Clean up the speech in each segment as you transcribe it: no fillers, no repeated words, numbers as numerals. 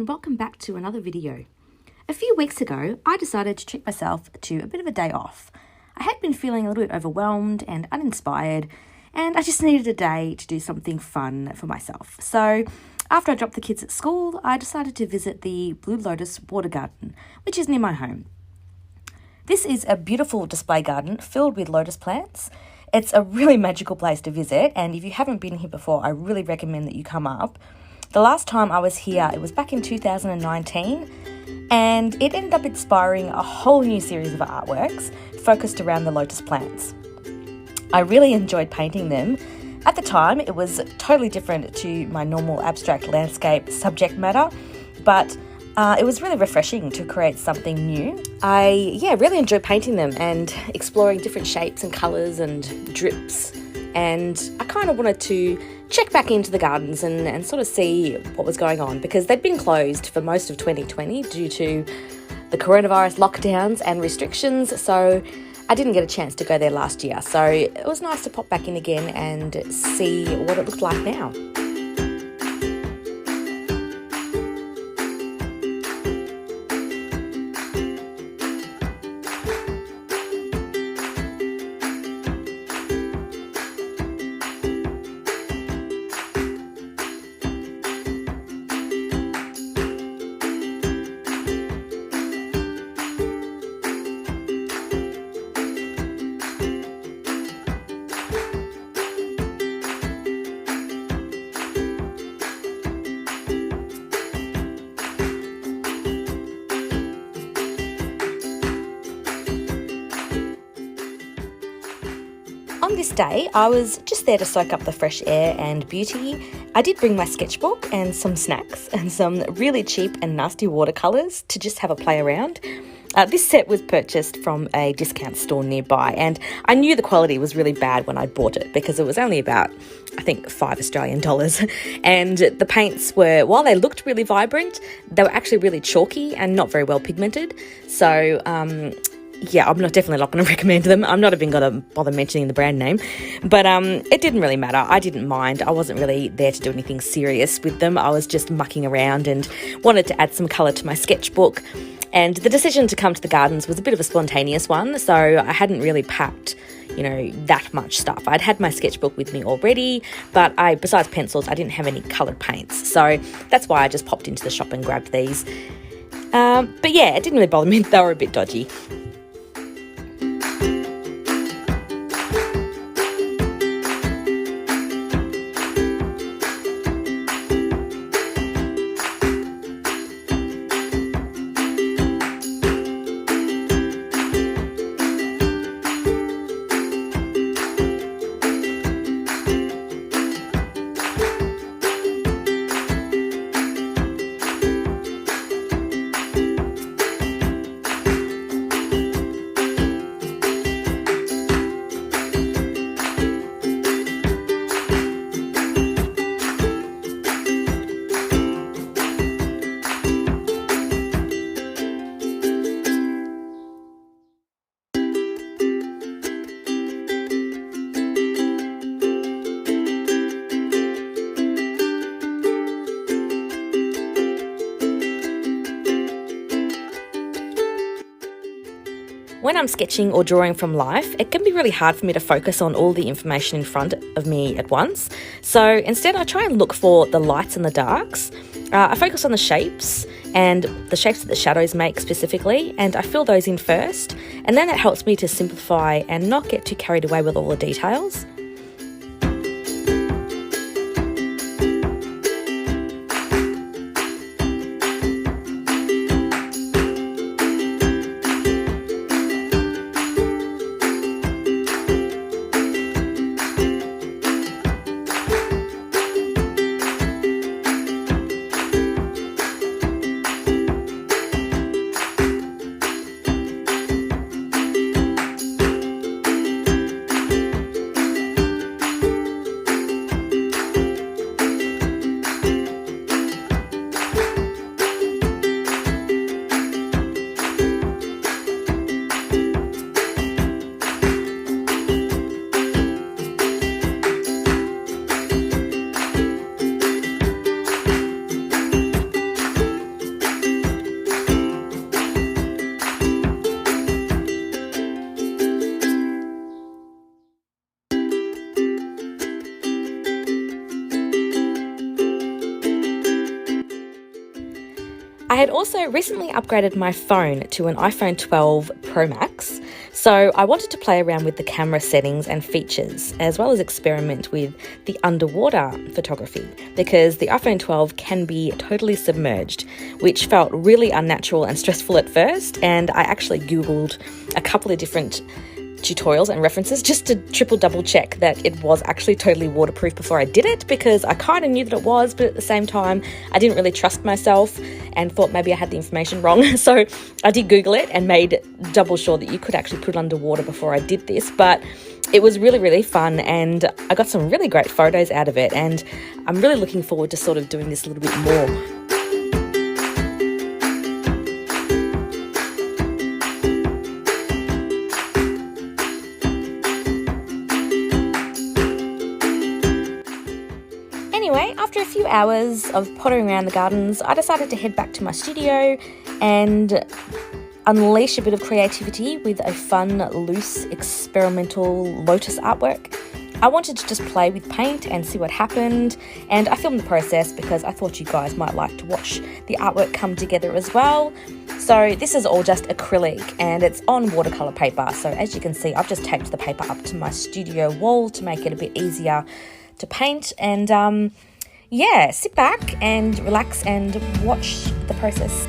welcome back to another video. A few weeks ago, I decided to treat myself to a bit of a day off. I had been feeling a little bit overwhelmed and uninspired, and I just needed a day to do something fun for myself. So after I dropped the kids at school, I decided to visit the Blue Lotus water garden, which is near my home. This is a beautiful display garden filled with lotus plants. It's a really magical place to visit, and if you haven't been here before, I really recommend that you come up. The last time I was here, it was back in 2019, and it ended up inspiring a whole new series of artworks focused around the lotus plants. I really enjoyed painting them. At the time, it was totally different to my normal abstract landscape subject matter, but it was really refreshing to create something new. I really enjoyed painting them and exploring different shapes and colours and drips, and I kind of wanted to check back into the gardens and sort of see what was going on, because they'd been closed for most of 2020 due to the coronavirus lockdowns and restrictions, so I didn't get a chance to go there last year. So it was nice to pop back in again and see what it looked like now. On this day, I was just there to soak up the fresh air and beauty. I did bring my sketchbook and some snacks and some really cheap and nasty watercolours to just have a play around. This set was purchased from a discount store nearby, and I knew the quality was really bad when I bought it because it was only about, I think, $5 Australian. And the paints were, while they looked really vibrant, they were actually really chalky and not very well pigmented. So I'm definitely not going to recommend them. I'm not even going to bother mentioning the brand name. But it didn't really matter. I didn't mind. I wasn't really there to do anything serious with them. I was just mucking around and wanted to add some colour to my sketchbook. And the decision to come to the gardens was a bit of a spontaneous one. So I hadn't really packed, that much stuff. I'd had my sketchbook with me already, but besides pencils, I didn't have any coloured paints. So that's why I just popped into the shop and grabbed these. But yeah, it didn't really bother me. They were a bit dodgy. When I'm sketching or drawing from life, it can be really hard for me to focus on all the information in front of me at once. So instead, I try and look for the lights and the darks. I focus on the shapes and the shapes that the shadows make specifically, and I fill those in first. And then that helps me to simplify and not get too carried away with all the details. I had also recently upgraded my phone to an iPhone 12 Pro Max, so I wanted to play around with the camera settings and features, as well as experiment with the underwater photography, because the iPhone 12 can be totally submerged, which felt really unnatural and stressful at first, and I actually Googled a couple of different tutorials and references just to triple double check that it was actually totally waterproof before I did it, because I kind of knew that it was, but at the same time I didn't really trust myself and thought maybe I had the information wrong. So I did Google it and made double sure that you could actually put it underwater before I did this. But it was really, really fun, and I got some really great photos out of it, and I'm really looking forward to sort of doing this a little bit more. Anyway, after a few hours of pottering around the gardens, I decided to head back to my studio and unleash a bit of creativity with a fun, loose, experimental Lotus artwork. I wanted to just play with paint and see what happened, and I filmed the process because I thought you guys might like to watch the artwork come together as well. So this is all just acrylic and it's on watercolour paper. So as you can see, I've just taped the paper up to my studio wall to make it a bit easier to paint, and yeah, sit back and relax and watch the process.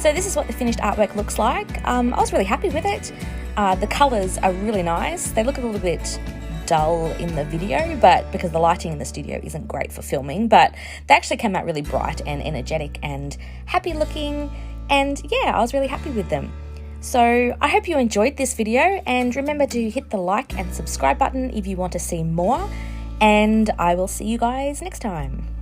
So this is what the finished artwork looks like. I was really happy with it. The colours are really nice. They look a little bit dull in the video, but because the lighting in the studio isn't great for filming, but they actually came out really bright and energetic and happy looking, and yeah, I was really happy with them. So I hope you enjoyed this video, and remember to hit the like and subscribe button if you want to see more, and I will see you guys next time.